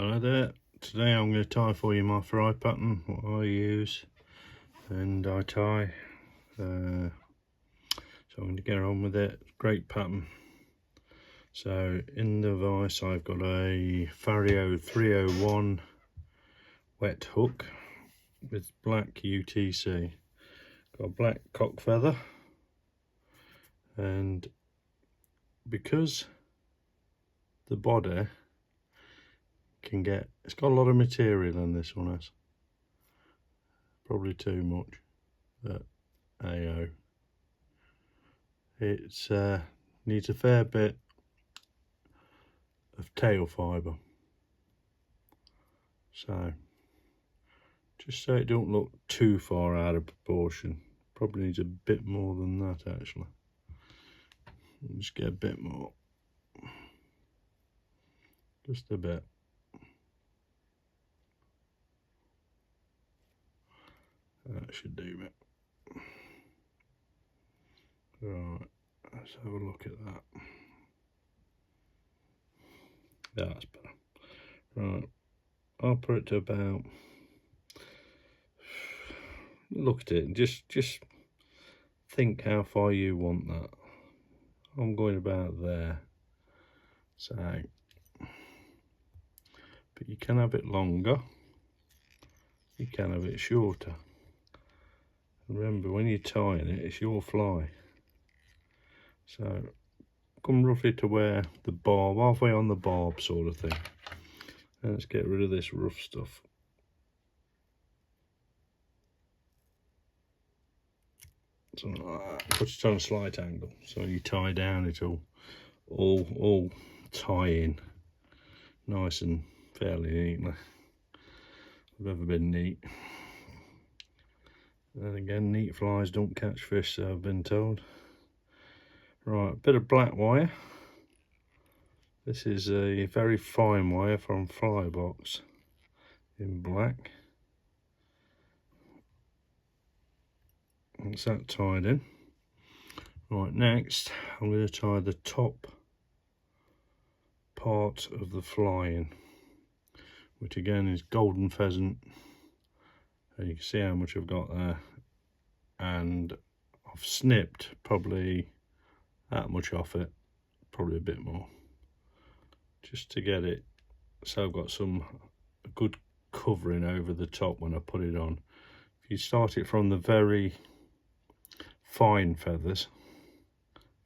Hello there. Today I'm going to tie for you my fry pattern, what I use, and I tie. So I'm going to get on with it. Great pattern. So in the vise I've got a Fario 301 wet hook with black UTC. Got a black cock feather, and because the body it's got a lot of material in this one, has probably too much, but AO. It's needs a fair bit of tail fibre, so just so it don't look too far out of proportion, probably needs a bit more than that actually. Just get a bit more, just a bit. That should do it. Right, let's have a look at that. That's better. Right, I'll put it to about, look at it and just think how far you want that. I'm going about there, so, but you can have it longer, you can have it shorter. Remember, when you're tying it, it's your fly. So come roughly to where the barb, halfway on the barb sort of thing. And let's get rid of this rough stuff. Something like that. Put it on a slight angle, so when you tie down, it'll all tie in nice and fairly neatly. I've never been neat. And again, neat flies don't catch fish, so I've been told. Right, a bit of black wire. This is a very fine wire from Flybox in black. That's that tied in. Right, next I'm going to tie the top part of the fly in, which again is golden pheasant. And you can see how much I've got there, and I've snipped probably that much off it, probably a bit more, just to get it so I've got a good covering over the top when I put it on. If you start it from the very fine feathers,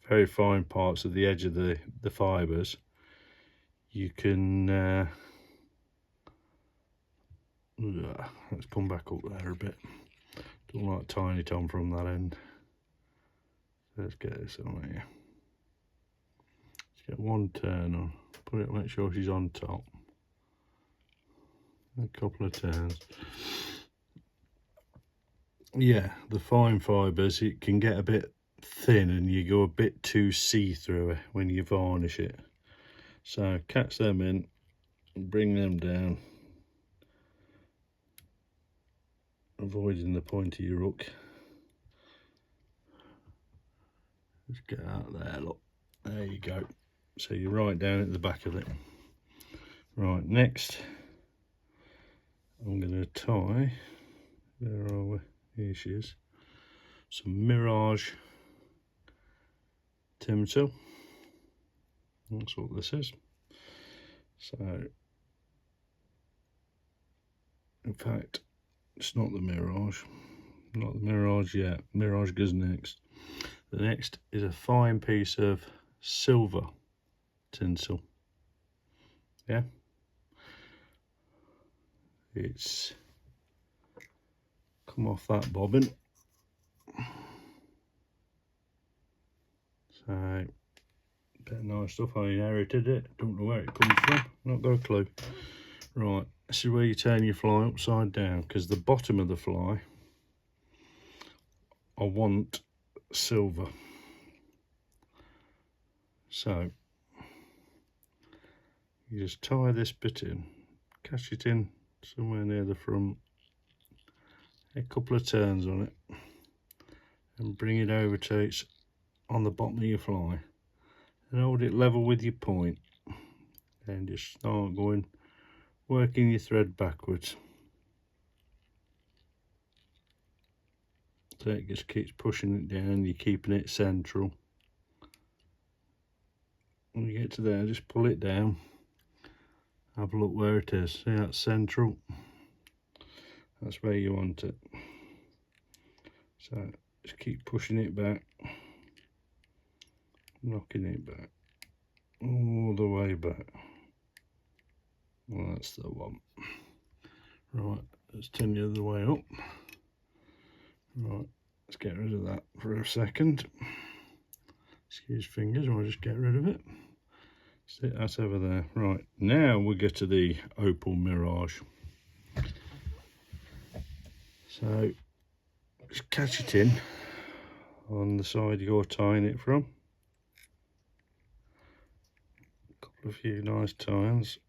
very fine parts of the edge of the fibres, you can let's come back up there a bit. Don't like tying it on from that end. Let's get this on here. Let's get one turn on. Put it, make sure she's on top. A couple of turns. Yeah, the fine fibres, it can get a bit thin and you go a bit too see-through when you varnish it. So catch them in and bring them down, avoiding the point of your hook. Just get out there, look, there you go. So you're right down at the back of it. Right, next I'm going to tie, where are we? Here she is, some Mirage tinsel. That's what this is. So, in fact, it's not the Mirage yet. Mirage goes next. The next is a fine piece of silver tinsel. Yeah, it's come off that bobbin. So, bit of nice stuff. I inherited it. Don't know where it comes from. Not got a clue. Right, this is where you turn your fly upside down, because the bottom of the fly I want silver. So you just tie this bit in, catch it in somewhere near the front, a couple of turns on it, and bring it over to it's on the bottom of your fly, and hold it level with your point, and just start going working your thread backwards. So it just keeps pushing it down, you're keeping it central. When you get to there, just pull it down. Have a look where it is. See, that's central. That's where you want it. So just keep pushing it back, knocking it back, all the way back. Well, that's the one. Right, let's turn the other way up. Right, let's get rid of that for a second. Excuse fingers, I'll just get rid of it. See, that's over there. Right, now we get to the opal mirage. So just catch it in on the side you're tying it from. A few nice ties.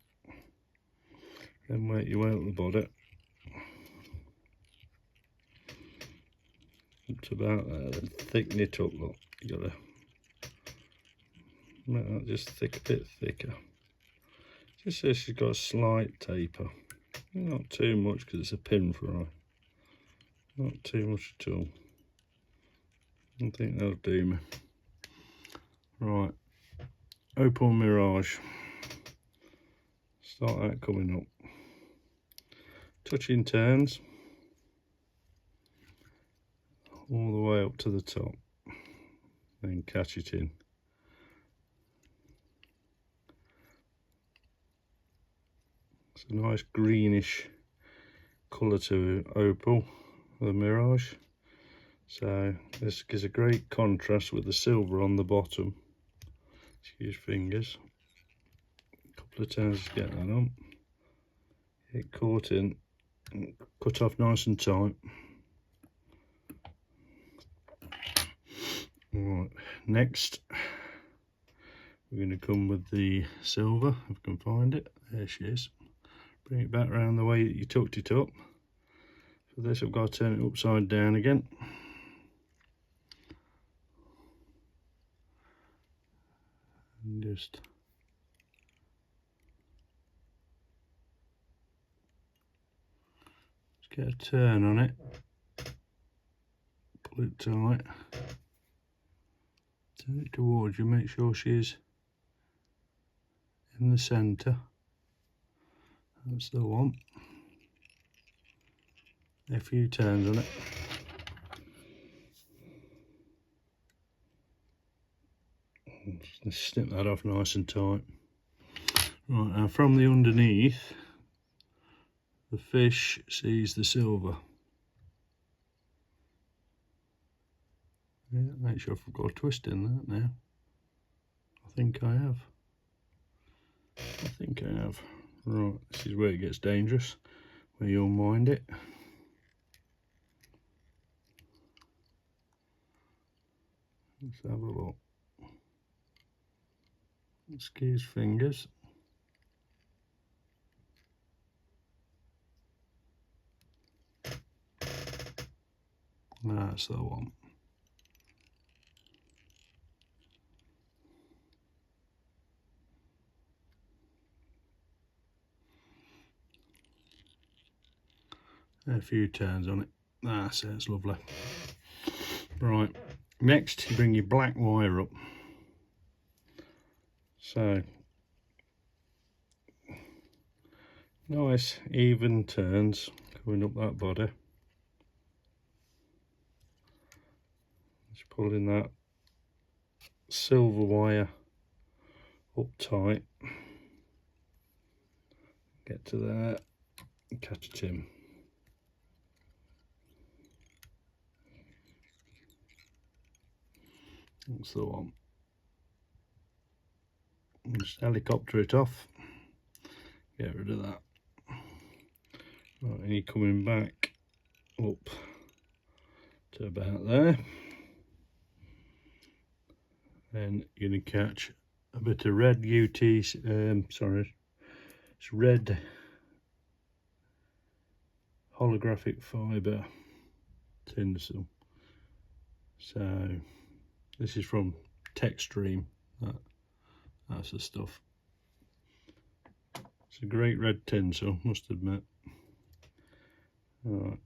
Then work your way up the body. Up to about there, then thicken it up, look. You gotta make that just a bit thicker. Just so she's got a slight taper. Not too much because it's a pin fry. Not too much at all. I think that'll do me. Right, opal mirage. Start that coming up. Touching turns all the way up to the top. Then catch it in. It's a nice greenish colour to opal, the mirage. So this gives a great contrast with the silver on the bottom. Excuse fingers. A couple of turns to get that on. Get caught in. Cut off nice and tight. Right, next we're going to come with the silver, if I can find it. There she is. Bring it back around the way that you tucked it up. For this I've got to turn it upside down again. And just get a turn on it. Pull it tight. Turn it towards you, make sure she's in the centre. That's the one. A few turns on it. Just snip that off nice and tight. Right, now from the underneath, the fish sees the silver. Yeah, make sure I've got a twist in that now. I think I have. Right, this is where it gets dangerous, where you'll mind it. Let's have a look. Excuse fingers. That's the one. A few turns on it. That's it, it's lovely. Right, next you bring your black wire up. So, nice even turns going up that body. Just pulling that silver wire up tight. Get to there and catch it in. That's the one. Just helicopter it off. Get rid of that. Right, and you're coming back up to about there. Then you're going to catch a bit of red it's red holographic fibre tinsel. So this is from Textream. That's the stuff. It's a great red tinsel, must admit. Alright,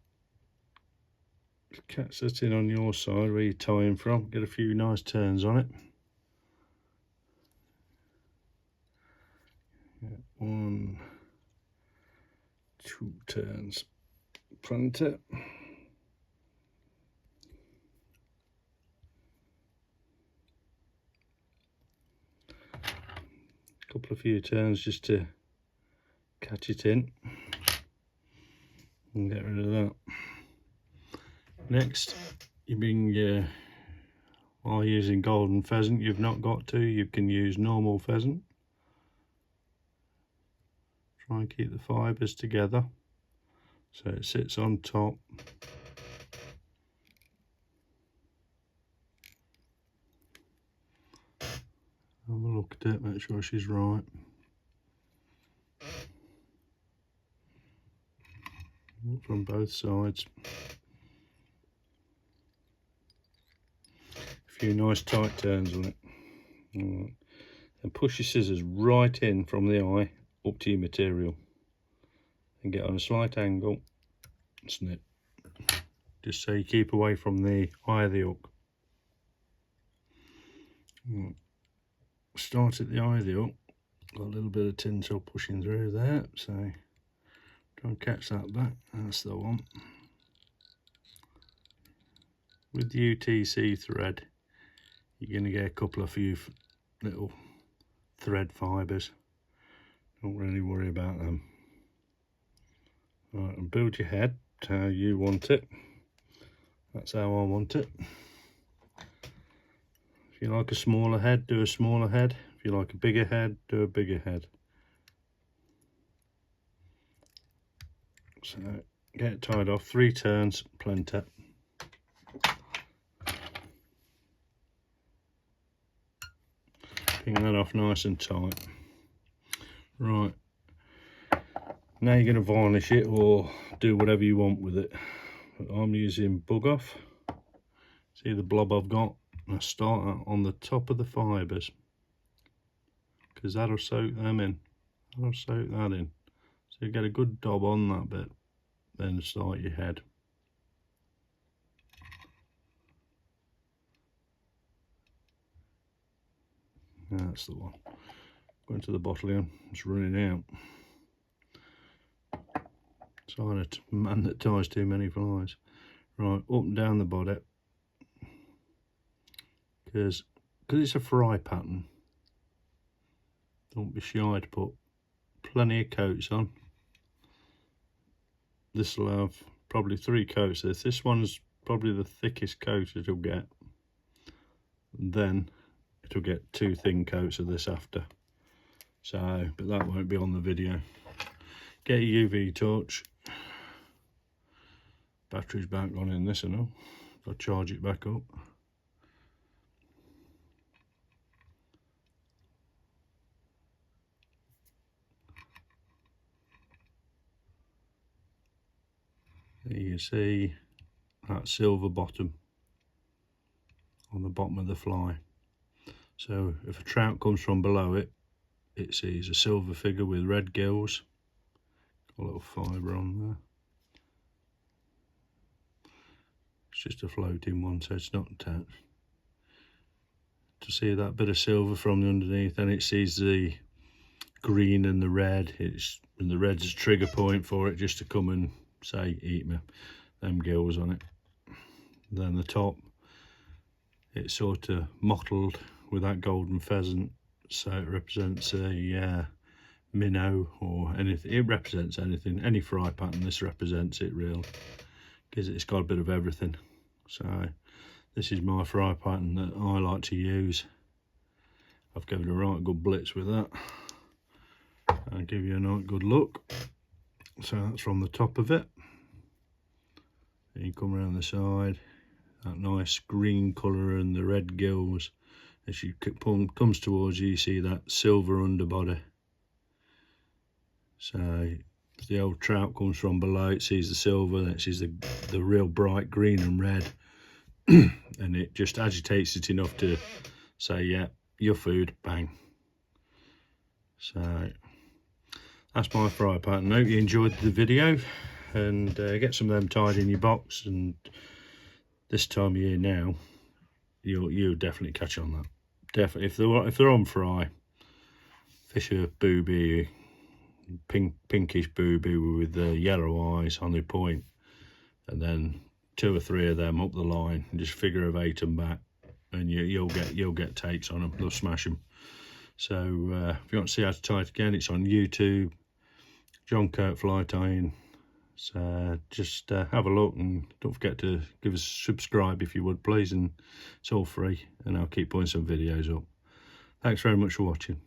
catch that in on your side where you're tying from, get a few nice turns on it. Yeah, 1, 2 turns, plenty. Couple of few turns just to catch it in and get rid of that. Next, you bring while using golden pheasant, you've not got to, you can use normal pheasant. Try and keep the fibres together so it sits on top. Have a look at it, make sure she's right. Look from both sides. A few nice tight turns on it. Right. And push your scissors right in from the eye up to your material. And get on a slight angle, snip. Just so you keep away from the eye of the hook. Right. Start at the eye of the hook. Got a little bit of tinsel pushing through there, so try and catch that back. That's the one. With the UTC thread, you're going to get a couple of few little thread fibres. Don't really worry about them. Right, and build your head how you want it. That's how I want it. If you like a smaller head, do a smaller head. If you like a bigger head, do a bigger head. So get it tied off, 3 turns, plenty. Ping that off nice and tight. Right, now you're going to varnish it or do whatever you want with it. But I'm using bug off. See the blob I've got? I start on the top of the fibres because that'll soak them in. That'll soak that in. So you get a good daub on that bit, then start your head. That's the one. Going to the bottle again, it's running out. Sign of a man that ties too many flies. Right, up and down the body. Because it's a fry pattern, don't be shy to put plenty of coats on. This will have probably 3 coats. This one's probably the thickest coat it'll get. And then it'll get 2 thin coats of this after. So, but that won't be on the video. Get a UV torch. Battery's back on in this and all. I'll charge it back up. There you see that silver bottom on the bottom of the fly. So if a trout comes from below it, it sees a silver figure with red gills. Got a little fibre on there. It's just a floating one, so it's not attached. To see that bit of silver from the underneath, then it sees the green and the red. And the red's a trigger point for it just to come and say, eat me, them gills on it. Then the top, it's sort of mottled with that golden pheasant, so it represents a minnow or anything. It represents anything, any fry pattern. This represents it real, because it's got a bit of everything. So this is my fry pattern that I like to use. I've given a right good blitz with that. I'll give you a nice good look. So that's from the top of it. Then you come around the side, that nice green colour and the red gills. As you comes towards you, you see that silver underbody. So if the old trout comes from below, it sees the silver, then it sees the real bright green and red. And it just agitates it enough to say, yeah, your food, bang. So that's my fry pattern. I hope you enjoyed the video, and get some of them tied in your box. And this time of year now, you'll definitely catch on that. Definitely, if they're on fry, fish a booby, pinkish booby with the yellow eyes on their point, and then 2 or 3 of them up the line, and just figure of 8 and back, and you'll get takes on them. They'll smash them. So if you want to see how to tie it again, it's on YouTube, John Kirk Fly Tying. So just have a look, and don't forget to give us a subscribe if you would, please, and it's all free, and I'll keep putting some videos up. Thanks very much for watching.